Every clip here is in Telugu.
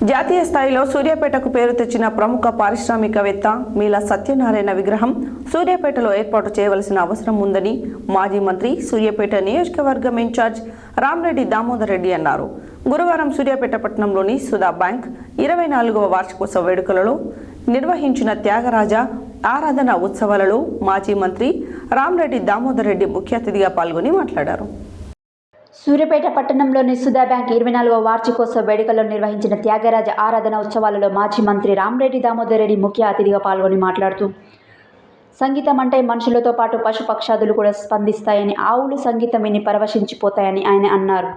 జాతీయ స్థాయిలో సూర్యాపేటకు పేరు తెచ్చిన ప్రముఖ పారిశ్రామికవేత్త మీలా సత్యనారాయణ విగ్రహం సూర్యాపేటలో ఏర్పాటు చేయవలసిన అవసరం ఉందని మాజీ మంత్రి సూర్యాపేట నియోజకవర్గం ఇన్ఛార్జ్ రామరెడ్డి దామోదర్ రెడ్డి అన్నారు. గురువారం సూర్యాపేట పట్టణంలోని సుధా బ్యాంక్ 24వ వార్షికోత్సవ వేడుకలలో నిర్వహించిన త్యాగరాజ ఆరాధన ఉత్సవాలలో మాజీ మంత్రి రామరెడ్డి దామోదర్ రెడ్డి ముఖ్య అతిథిగా పాల్గొని మాట్లాడారు. సూర్యాపేట పట్టణంలోని సుధా బ్యాంక్ 24వ వార్షికోత్సవ వేడుకల్లో నిర్వహించిన త్యాగరాజ ఆరాధన ఉత్సవాలలో మాజీ మంత్రి రామరెడ్డి దామోదర్ రెడ్డి ముఖ్య అతిథిగా పాల్గొని మాట్లాడుతూ సంగీతం అంటే మనుషులతో పాటు పశుపక్షాదులు కూడా స్పందిస్తాయని, ఆవులు సంగీతం విని పరవశించిపోతాయని ఆయన అన్నారు.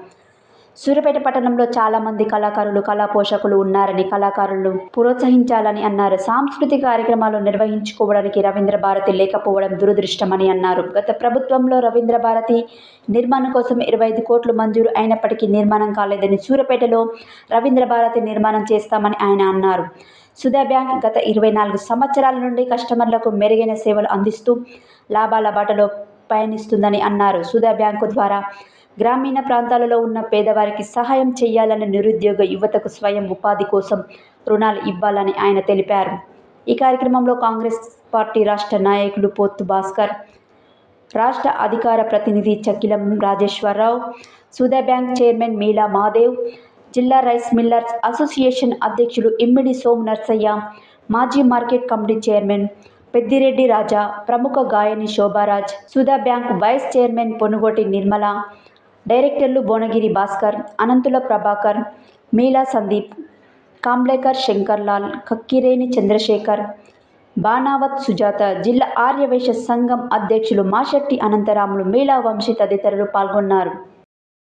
సూర్యాపేట పట్టణంలో చాలామంది కళాకారులు, కళా పోషకులు ఉన్నారని, కళాకారులను ప్రోత్సహించాలని అన్నారు. సాంస్కృతిక కార్యక్రమాలు నిర్వహించుకోవడానికి రవీంద్ర భారతి లేకపోవడం దురదృష్టమని అన్నారు. గత ప్రభుత్వంలో రవీంద్ర భారతి నిర్మాణం కోసం 25 కోట్లు మంజూరు అయినప్పటికీ నిర్మాణం కాలేదని, సూర్యాపేటలో రవీంద్ర భారతి నిర్మాణం చేస్తామని ఆయన అన్నారు. సుధా బ్యాంక్ గత 24 సంవత్సరాల నుండి కస్టమర్లకు మెరుగైన సేవలు అందిస్తూ లాభాల బాటలో పయనిస్తుందని అన్నారు. సుధా బ్యాంకు ద్వారా గ్రామీణ ప్రాంతాలలో ఉన్న పేదవారికి సహాయం చేయాలని, నిరుద్యోగ యువతకు స్వయం ఉపాధి కోసం రుణాలు ఇవ్వాలని ఆయన తెలిపారు. ఈ కార్యక్రమంలో కాంగ్రెస్ పార్టీ రాష్ట్ర నాయకులు పోత్తు భాస్కర్, రాష్ట్ర అధికార ప్రతినిధి చక్కిలం రాజేశ్వరరావు, సుధా బ్యాంక్ చైర్మన్ మీలా మాదేవ్, జిల్లా రైస్ మిల్లర్స్ అసోసియేషన్ అధ్యక్షులు ఇమ్మిడి సోము నర్సయ్య, మాజీ market committee chairman Peddireddy Raja, ప్రముఖ గాయని Shobharaj, Sudha bank vice chairman Ponugoti Nirmala, డైరెక్టర్లు భువనగిరి భాస్కర్, అనంతుల ప్రభాకర్, మీలా సందీప్, కాంబ్లేకర్ శంకర్లాల్, కక్కిరేని చంద్రశేఖర్, బాణావత్ సుజాత, జిల్లా ఆర్యవైశ్య సంఘం అధ్యక్షులు మాషెట్టి అనంతరాములు, మీలా వంశీ తదితరులు పాల్గొన్నారు.